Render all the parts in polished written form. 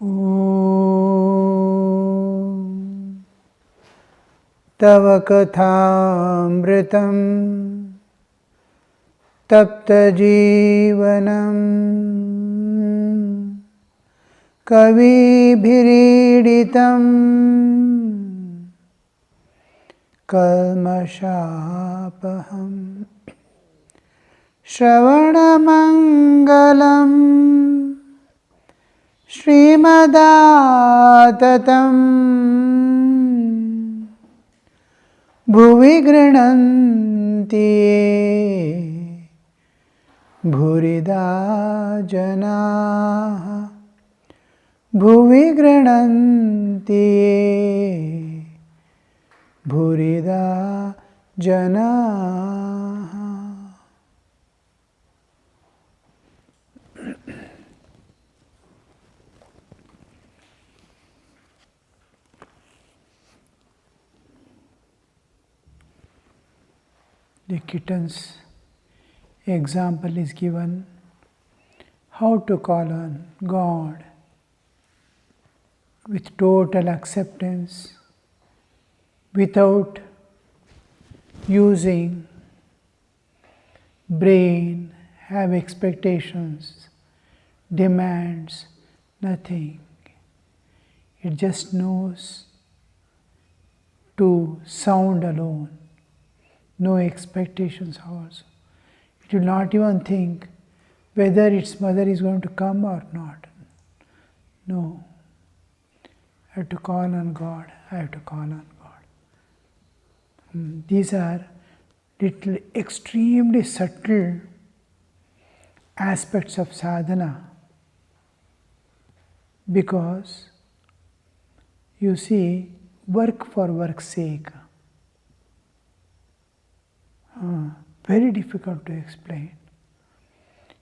Om Tava Kathamritam Tapta Jivanam Kavi Bhiriditam Kalmashapaham Shravanamangalam Srimadaatatam Bhuvi Grinanti Bhurida Janaha Bhuvi Grinanti Bhurida Janaha. The kitten's example is given how to call on God with total acceptance without using brain, have expectations, demands, nothing. It just knows to sound alone. No expectations also. It will not even think whether its mother is going to come or not. No. I have to call on God. I have to call on God. These are little extremely subtle aspects of sadhana, because you see, work for work's sake. Very difficult to explain.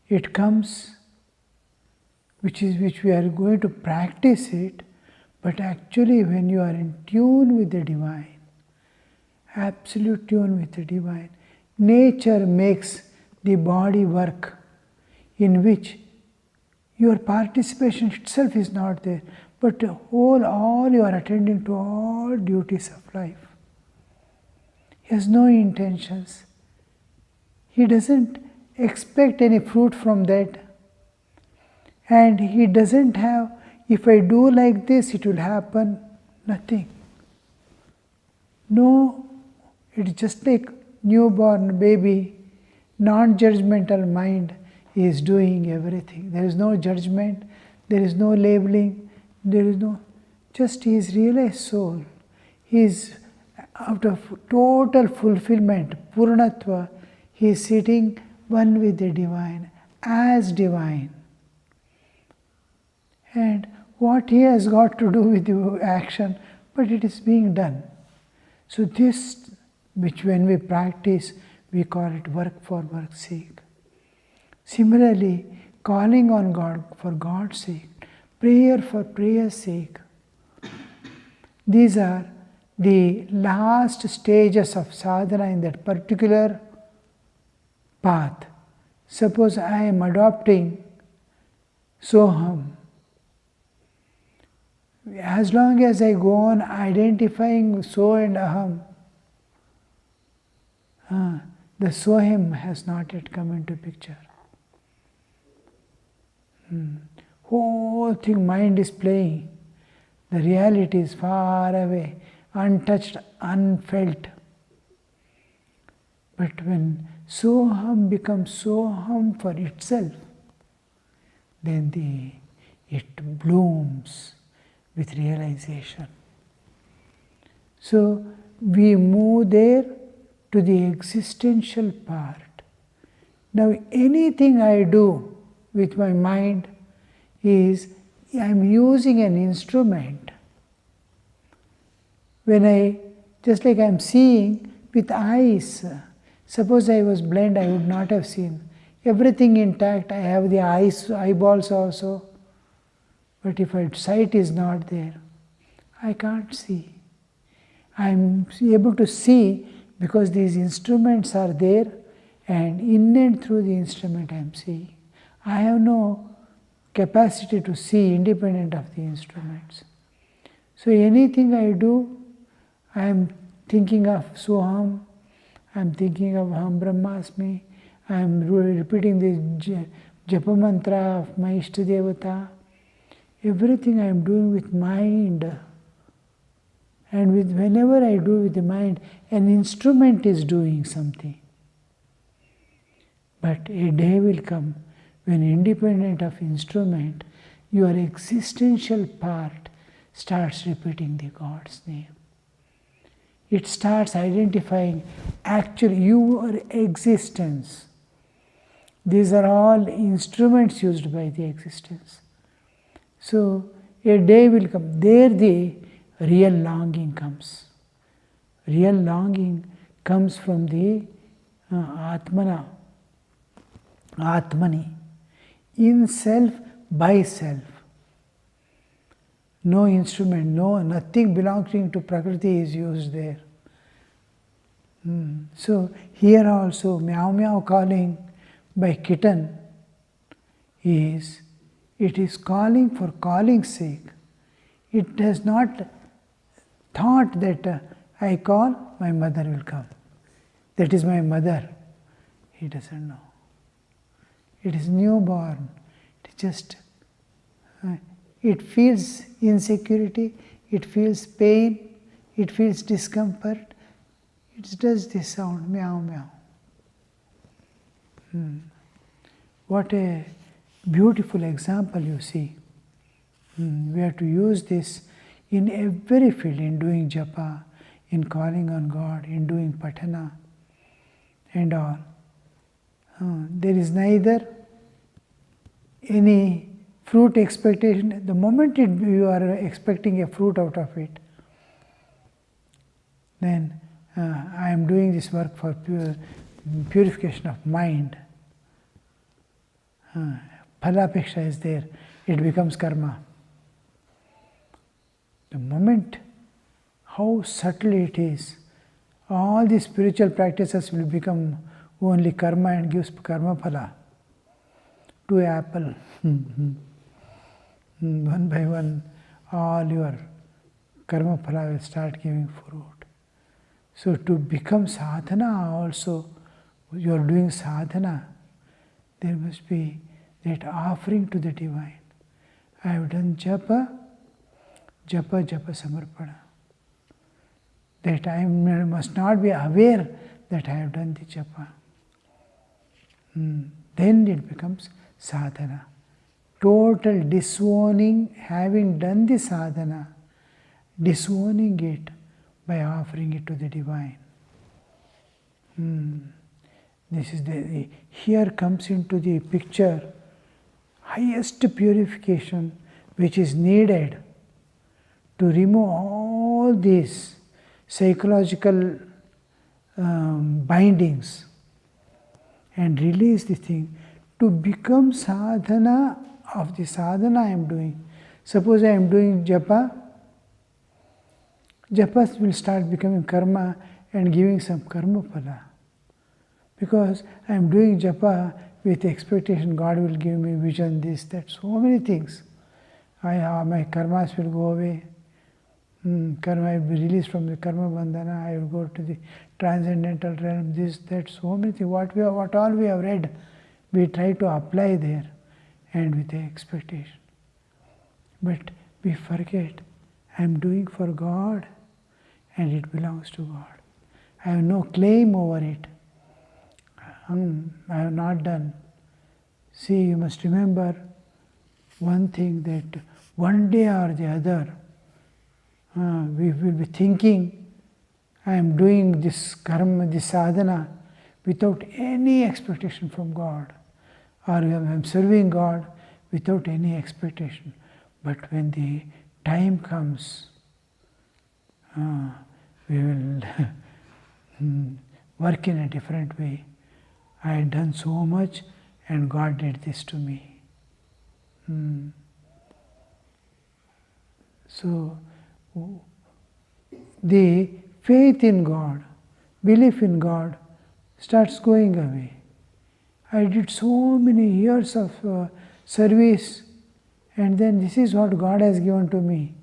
It comes, which we are going to practice it, but actually when you are in tune with the divine, absolute tune with the divine, nature makes the body work in which your participation itself is not there, but all you are attending to all duties of life. He has no intentions. He doesn't expect any fruit from that. And he doesn't have, if I do like this, it will happen. Nothing. No, it's just like newborn baby, non-judgmental mind is doing everything. There is no judgment, there is no labeling, there is no, just he is realized soul. He is out of total fulfillment, Purnatva, he is sitting one with the divine, as divine. And what he has got to do with the action, but it is being done. So this, which when we practice, we call it work for work's sake. Similarly, calling on God for God's sake, prayer for prayer's sake. These are the last stages of sadhana in that particular path. Suppose I am adopting Soham. As long as I go on identifying So and Aham, the Soham has not yet come into picture. Whole thing mind is playing. The reality is far away, untouched, unfelt. But when Soham becomes Soham for itself, then it blooms with realization. So we move there to the existential part. Now anything I do with my mind is, I am using an instrument. When just like I am seeing with eyes, suppose I was blind, I would not have seen. Everything intact, I have the eyeballs also. But if sight is not there, I can't see. I am able to see because these instruments are there, and in and through the instrument I am seeing. I have no capacity to see independent of the instruments. So anything I do, I am thinking of Soham, I am thinking of Aham Brahmasmi, I am repeating the Japa mantra of my Ishtadevata. Everything I am doing with mind. And whenever I do with the mind, an instrument is doing something. But a day will come when, independent of instrument, your existential part starts repeating the God's name. It starts identifying actually your existence. These are all instruments used by the existence. So a day will come, there the real longing comes. Real longing comes from the Atmana, Atmani, in self, by self. No instrument, nothing belonging to Prakriti is used there. So here also, meow meow calling by kitten it is calling for calling's sake. It has not thought that I call, my mother will come. That is my mother. He doesn't know. It is newborn. It just, it feels insecurity, it feels pain, it feels discomfort. It does this sound, meow meow. What a beautiful example you see. We have to use this in every field, in doing japa, in calling on God, in doing patana and all. There is neither any fruit expectation. The moment you are expecting a fruit out of it, then I am doing this work for purification of mind. Phalapeksha is there, it becomes karma. The moment, how subtle it is, all these spiritual practices will become only karma and gives karma phala. To apple, one by one, all your karma phala will start giving fruit. So to become sadhana also, you are doing sadhana, there must be that offering to the divine. I have done japa, japa samarpana. That I must not be aware that I have done the japa. Then it becomes sadhana. Total disowning, having done the sadhana, disowning it by offering it to the divine. This is here comes into the picture highest purification which is needed to remove all these psychological bindings and release the thing to become sadhana of the sadhana I am doing. Suppose I am doing japa, japas will start becoming karma and giving some karma phala. Because I am doing japa with expectation God will give me vision, this, that, so many things. My karmas will go away. Karma will be released from the karma bandhana. I will go to the transcendental realm, this, that, so many things. What all we have read, we try to apply there and with the expectation. But we forget, I am doing for God and it belongs to God. I have no claim over it. I have not done. See, you must remember one thing, that one day or the other, we will be thinking, I am doing this karma, this sadhana, without any expectation from God. Or I am serving God without any expectation. But when the time comes, we will work in a different way. I had done so much and God did this to me. So, the faith in God, belief in God starts going away. I did so many years of service And then this is what God has given to me.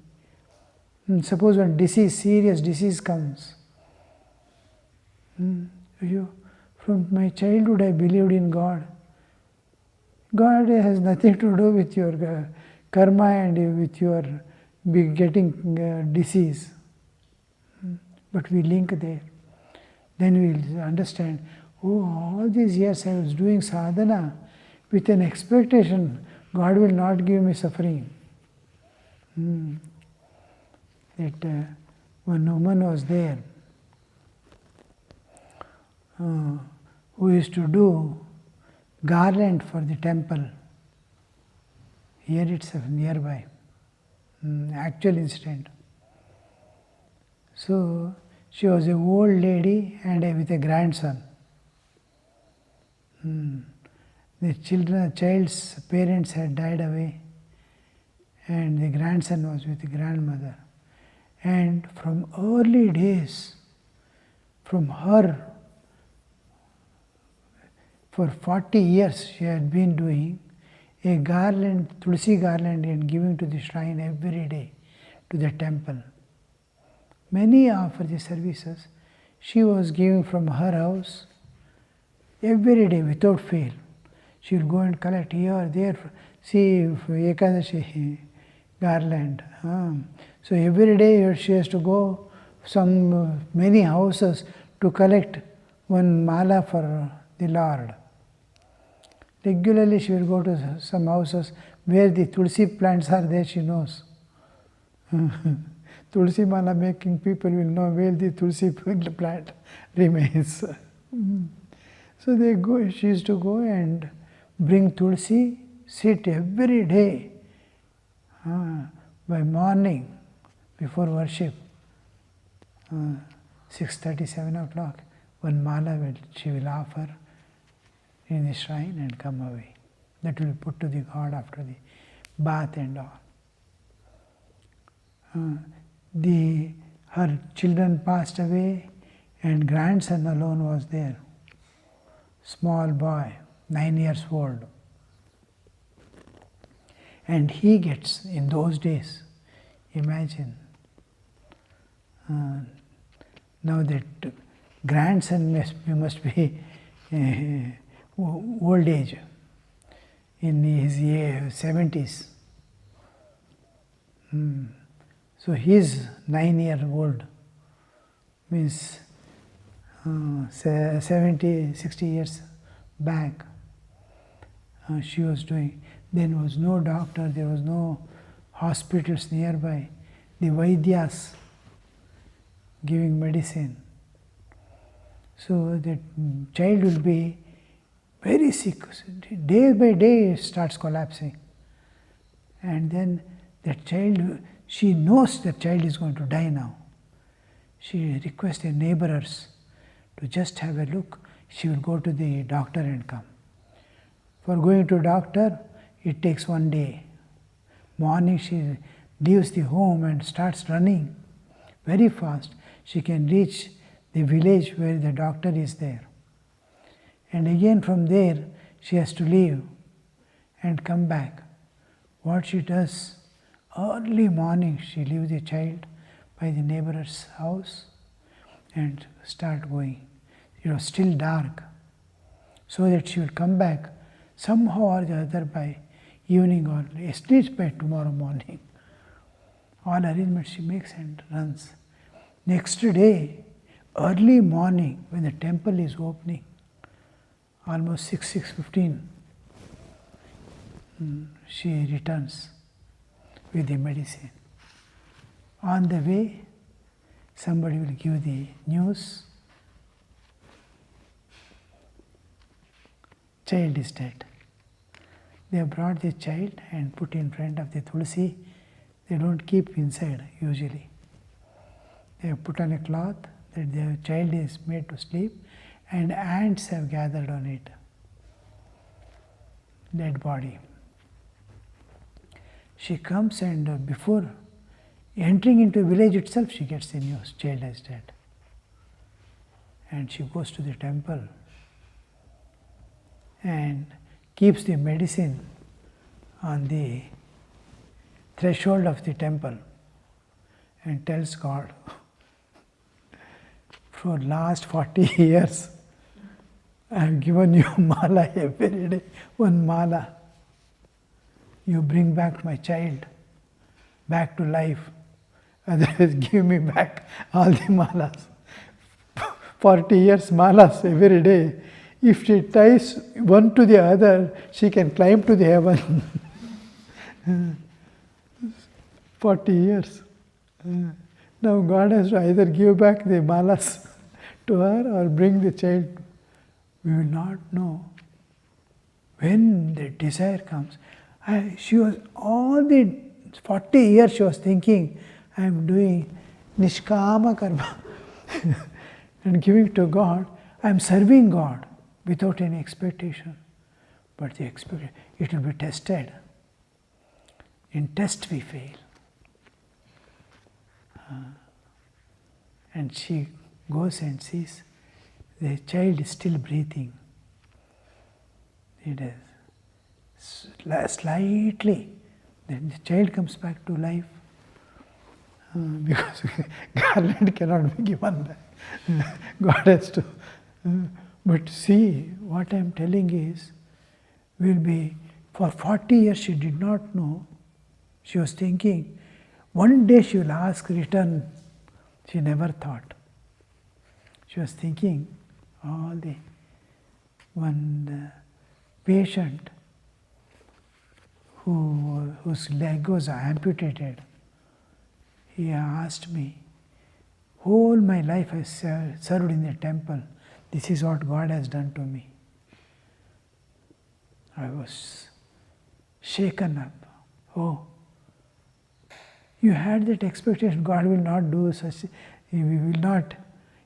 And suppose when disease, serious disease comes. From my childhood I believed in God. God has nothing to do with your karma and with your getting disease. But we link there. Then we will understand, oh, all these years I was doing sadhana with an expectation God will not give me suffering. That one woman was there who used to do garland for the temple. Here itself, nearby. Actual incident. So she was an old lady and with a grandson. The child's parents had died away, and the grandson was with the grandmother. And from early days, from her, for 40 years she had been doing a garland, tulsi garland, and giving to the shrine every day, to the temple. Many offer the services. She was giving from her house every day without fail. She will go and collect here, there, see Ekadashi garland. So every day she has to go many houses to collect one mala for the Lord. Regularly she will go to some houses where the tulsi plants are there, she knows. Tulsi mala making people will know where the tulsi plant remains. So they go, she used to go and bring tulsi, sit every day by morning before worship, 6:30, 7 o'clock, one mala she will offer in the shrine and come away. That will be put to the God after the bath and all. Her children passed away and grandson alone was there. Small boy, 9 years old. And he gets, in those days, imagine, now that grandson must be old age, in his 70s. So he's 9 years old, means 70, 60 years back. She was doing. There was no doctor, there was no hospitals nearby. The Vaidyas giving medicine. So the child will be very sick. Day by day it starts collapsing. And then that child, she knows that child is going to die now. She requests her neighbors to just have a look. She will go to the doctor and come. For going to doctor, it takes 1 day. Morning she leaves the home and starts running very fast. She can reach the village where the doctor is there. And again from there she has to leave and come back. What she does, early morning she leaves the child by the neighbor's house and start going. It was still dark, so that she will come back somehow or the other by evening or at least by tomorrow morning. All arrangements she makes and runs. Next day, early morning, when the temple is opening, almost 6:15, she returns with the medicine. On the way, somebody will give the news, child is dead. They have brought the child and put in front of the tulsi. They don't keep inside usually. They have put on a cloth that the child is made to sleep, and ants have gathered on it. Dead body. She comes and before entering into the village itself, she gets the news, child is dead. And she goes to the temple and keeps the medicine on the threshold of the temple and tells God, for last 40 years, I have given you mala every day, one mala. You bring back my child, back to life. Otherwise, give me back all the malas. 40 years malas every day. If she ties one to the other, she can climb to the heaven. 40 years. Now God has to either give back the malas to her or bring the child. We will not know. When the desire comes, she was all the 40 years she was thinking, I am doing nishkama karma and giving to God. I am serving God without any expectation. But the expectation, it will be tested. In test we fail. And she goes and sees the child is still breathing. It is slightly. Then the child comes back to life because garland cannot be given back. God has to. But see, what I am telling is, will be for 40 years she did not know. She was thinking, one day she will ask return. She never thought. She was thinking, all the one patient whose leg was amputated, he asked me, whole my life I served in the temple. This is what God has done to me. I was shaken up. Oh, you had that expectation, God will not do such, you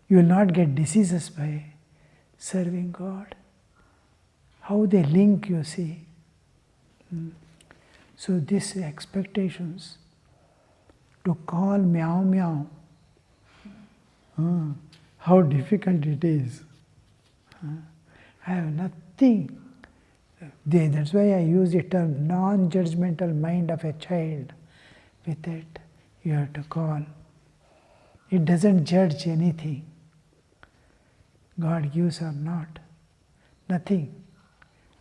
will not get diseases by serving God. How they link, you see. So these expectations, to call meow meow, how difficult it is. I have nothing. That's why I use the term non-judgmental mind of a child. With it, you have to call. It doesn't judge anything. God gives or not. Nothing.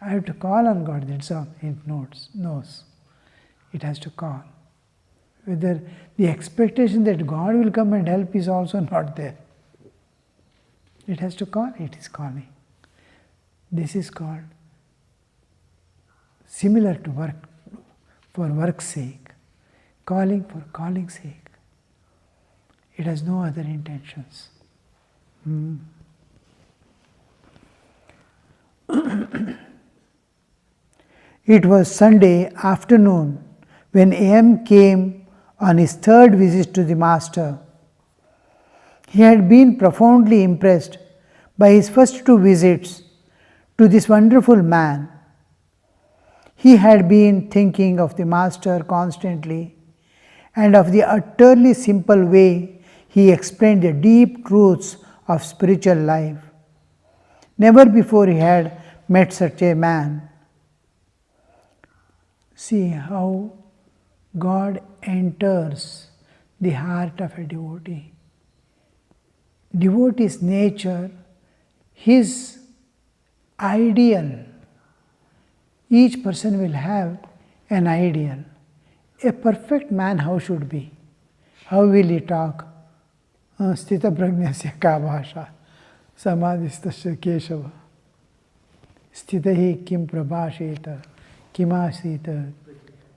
I have to call on God, that's all. It knows. It has to call. Whether the expectation that God will come and help is also not there. It has to call, it is calling. This is called similar to work, for work's sake. Calling for calling's sake. It has no other intentions. It was Sunday afternoon when A.M. came on his third visit to the Master. He had been profoundly impressed by his first two visits to this wonderful man. He had been thinking of the Master constantly and of the utterly simple way he explained the deep truths of spiritual life. Never before he had met such a man. See how God enters the heart of a devotee. Devotee's nature, his ideal. Each person will have an ideal. A perfect man how should be? How will he talk? Sthita prajnasya ka bhasha, samadhistasya keshava, sthita hi kim prabhasheta, kimasita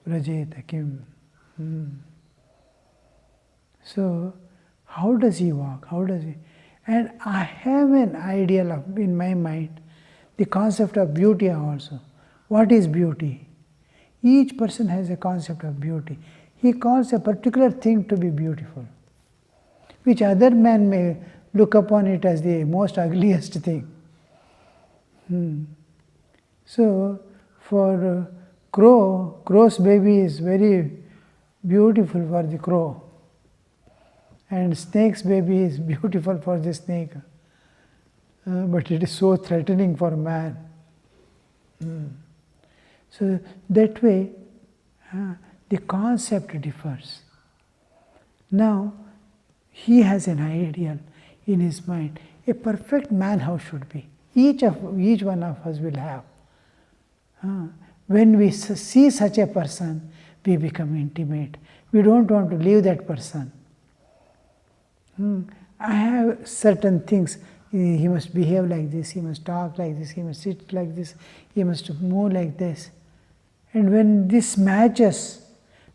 vrajeta kim. So, how does he walk? How does he? And I have an ideal of, in my mind, the concept of beauty also. What is beauty? Each person has a concept of beauty. He calls a particular thing to be beautiful, which other man may look upon it as the most ugliest thing. So, for crow's baby is very beautiful for the crow, and snake's baby is beautiful for the snake, but it is so threatening for man. So that way, the concept differs. Now, he has an ideal in his mind. A perfect man how should be. Each one of us will have. When we see such a person, we become intimate. We don't want to leave that person. I have certain things. He must behave like this, he must talk like this, he must sit like this, he must move like this. And when this matches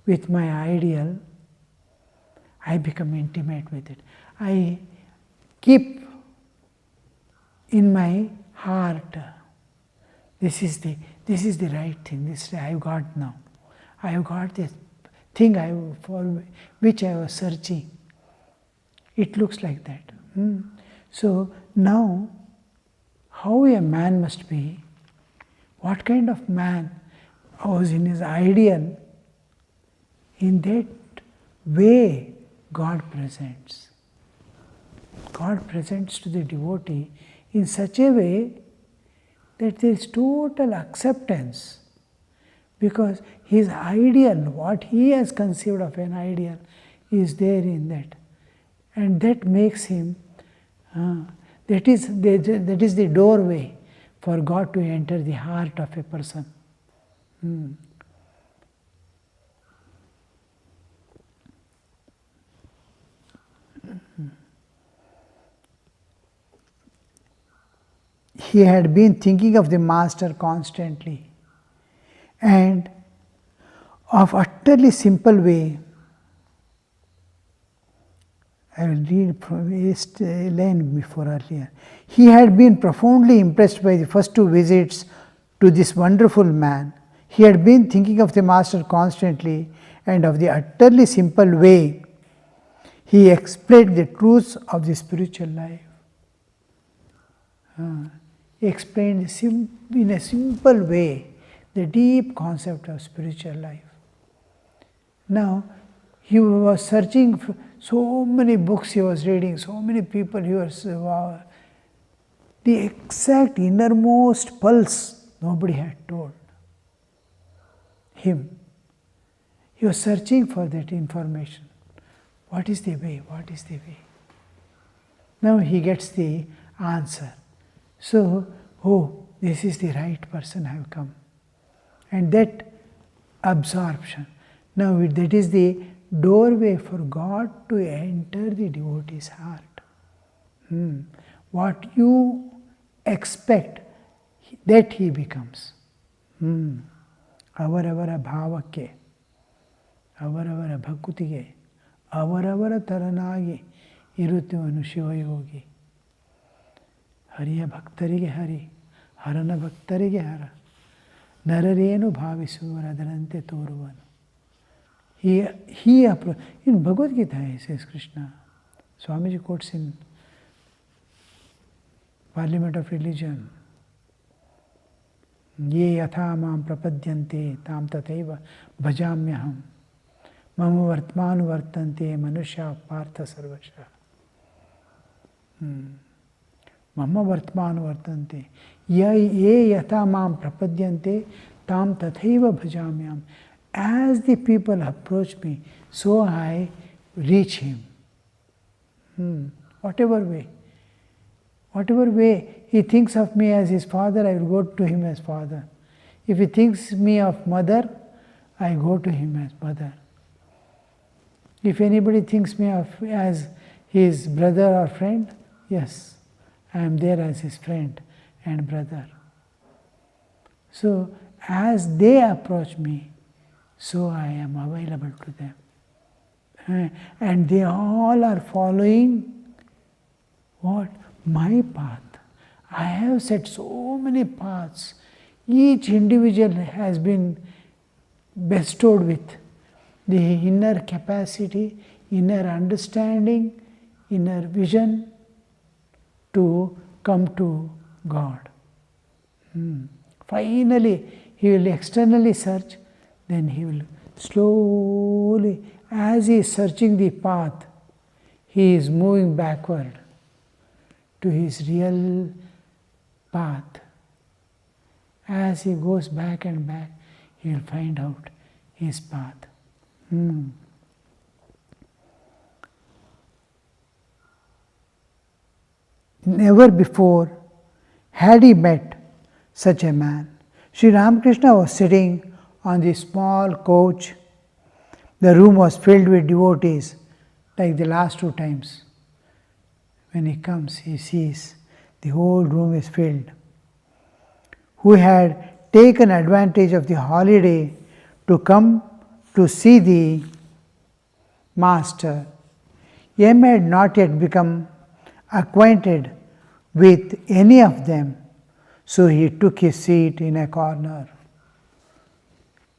with my ideal, I become intimate with it. I keep in my heart, this is the right thing, this I have got now. I have got this thing for which I was searching. It looks like that. So now, how a man must be, what kind of man was in his ideal, in that way God presents. God presents to the devotee in such a way that there is total acceptance, because his ideal, what he has conceived of an ideal, is there in that. And that makes him, that is the doorway for God to enter the heart of a person. He had been thinking of the Master constantly, and of utterly simple way. I will read from a line before earlier. He had been profoundly impressed by the first two visits to this wonderful man. He had been thinking of the Master constantly, and of the utterly simple way he explained the truths of the spiritual life. He explained in a simple way the deep concept of spiritual life. Now, he was searching for so many books he was reading, so many people he was, the exact innermost pulse nobody had told him. He was searching for that information. What is the way? What is the way? Now he gets the answer. So, this is the right person I have come. And that absorption. Now that is the doorway for God to enter the devotee's heart. What you expect, that he becomes. Avaravara bhavake, avaravara bhakutige, avaravara taranagi, irutivanu shivayogi. Hariya bhaktarige hari, harana bhaktarige hara, nararenu bhavisuvaradarante toruvanu. In Bhagavad Gita, he says Krishna, Swamiji quotes in Parliament of Religion, Ye yatha mam prapadyante tam tateva bhajamyaham mama vartmanu vartante manusya partha sarvasha. Mama vartmanu vartante ye yatha mam prapadyante tam tateva bhajamyaham. As the people approach me, so I reach him. Whatever way he thinks of me as his father, I will go to him as father. If he thinks me of mother, I go to him as mother. If anybody thinks me of as his brother or friend, yes, I am there as his friend and brother. So as they approach me, so I am available to them. And they all are following what? My path. I have set so many paths. Each individual has been bestowed with the inner capacity, inner understanding, inner vision to come to God. Finally, he will externally search, then he will slowly, as he is searching the path, he is moving backward to his real path. As he goes back and back, he will find out his path. Never before had he met such a man. Sri Ramakrishna was sitting on the small couch. The room was filled with devotees, like the last two times. When he comes, he sees the whole room is filled, who had taken advantage of the holiday to come to see the master. M had not yet become acquainted with any of them, so he took his seat in a corner.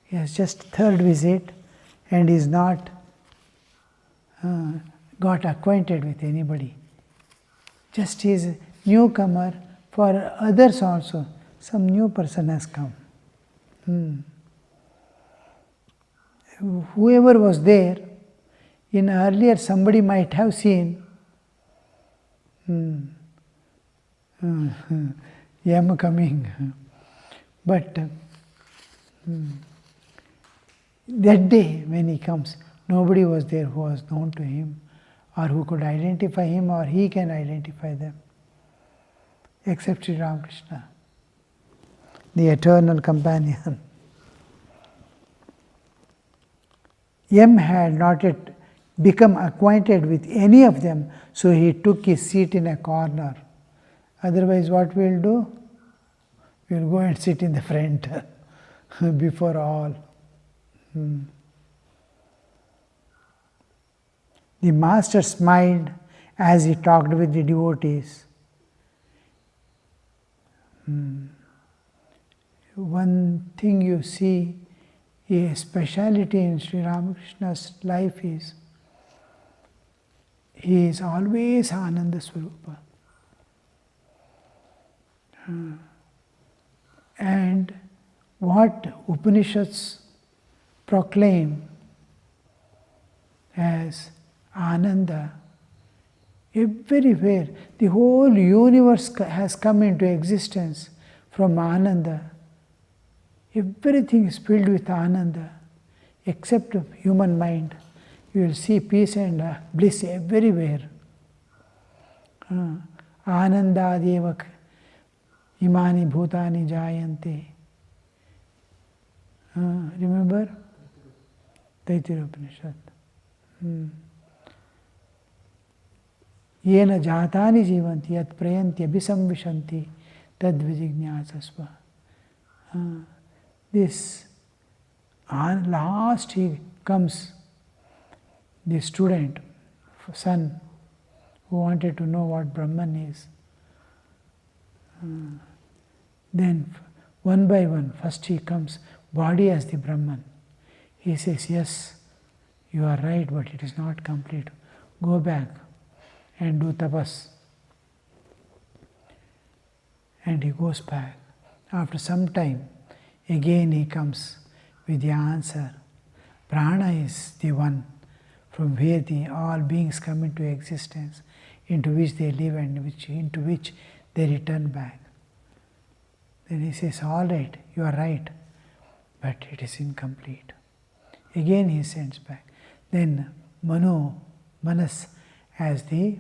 He has just third visit and is not got acquainted with anybody. Just he is a newcomer. For others also, some new person has come. Whoever was there, in earlier somebody might have seen Yam coming. But that day when he comes, nobody was there who was known to him or who could identify him or he can identify them, except Sri Ramakrishna, the eternal companion. M had not yet become acquainted with any of them, so he took his seat in a corner. Otherwise, what we'll do? We'll go and sit in the front before all. The master smiled as he talked with the devotees. One thing you see, a speciality in Sri Ramakrishna's life is, he is always Ananda Swarupa. And what Upanishads proclaim as Ananda, everywhere, the whole universe has come into existence from Ananda. Everything is filled with Ananda, except the human mind. You will see peace and bliss everywhere. Anandadeva imani bhutani jayante. Remember? Taittiriya Upanishad. Yena jatani jivanti yat prayanti abhisamvishanti tad vijignasasva. This last he comes, the student, son, who wanted to know what Brahman is. Then one by one, first he comes, body as the Brahman. He says, yes, you are right, but it is not complete. Go back and do tapas. And he goes back. After some time, again he comes with the answer. Prana is the one from where all beings come into existence, into which they live and into which they return back. Then he says, all right, you are right, but it is incomplete. Again he sends back. Then Manas as the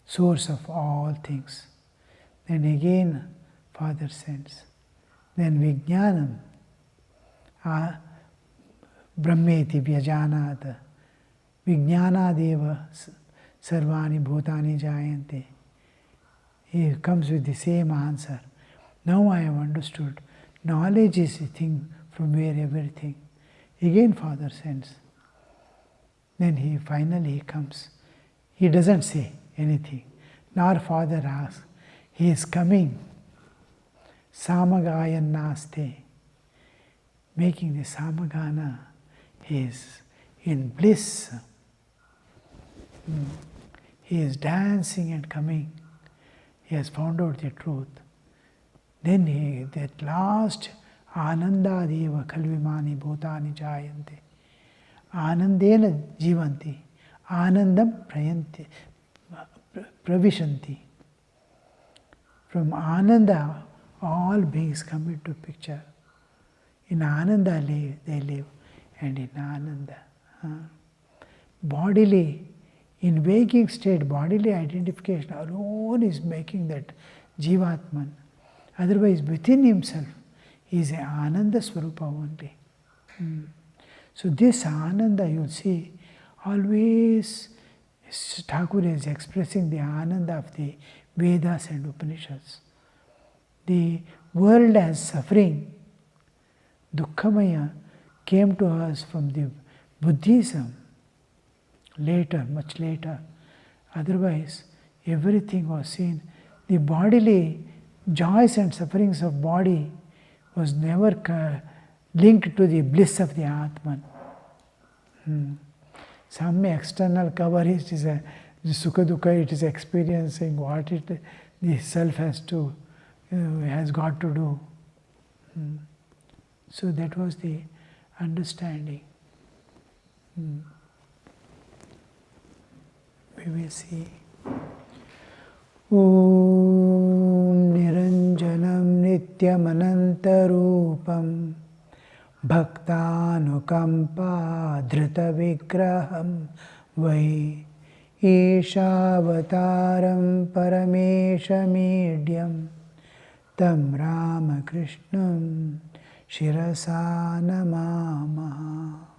source of all things. Then again Father sends. Then Vijnanam, Brahmeti Vyajanat, Vijnanadeva Sarvani Bhutani Jayante. He comes with the same answer. Now I have understood. Knowledge is the thing from where everything. Again Father sends. Then he finally comes. He doesn't say anything. Nor Father asks. He is coming. Samagayan naste. Making the samagana. He is in bliss. He is dancing and coming. He has found out the truth. Then that last Anandadeva Khalvimani Bhutani Jayante. Anandena Jivanti. Anandam Prayanti. Pravishanti. From Ananda, all beings come into picture. In Ananda they live. and in Ananda. Bodily, in waking state, bodily identification alone is making that Jivatman. Otherwise, within himself, he is an Ananda Swarupa only. So this Ananda, you'll see, always Thakur is expressing the Ananda of the Vedas and Upanishads. The world as suffering, Dukkhamaya, came to us from the Buddhism later, much later. Otherwise, everything was seen. The bodily joys and sufferings of body was never linked to the bliss of the Atman. Some external cover is a Sukha Dukkha, it is experiencing what the self has got to do. So that was the understanding. We will see. Om Niranjanam Nityamanantarupam Bhaktanukampa Dhrita Vigraham Vai Ishavataram Parameshamidhyam Tam Ramakrishnam Shirasa Namamaha.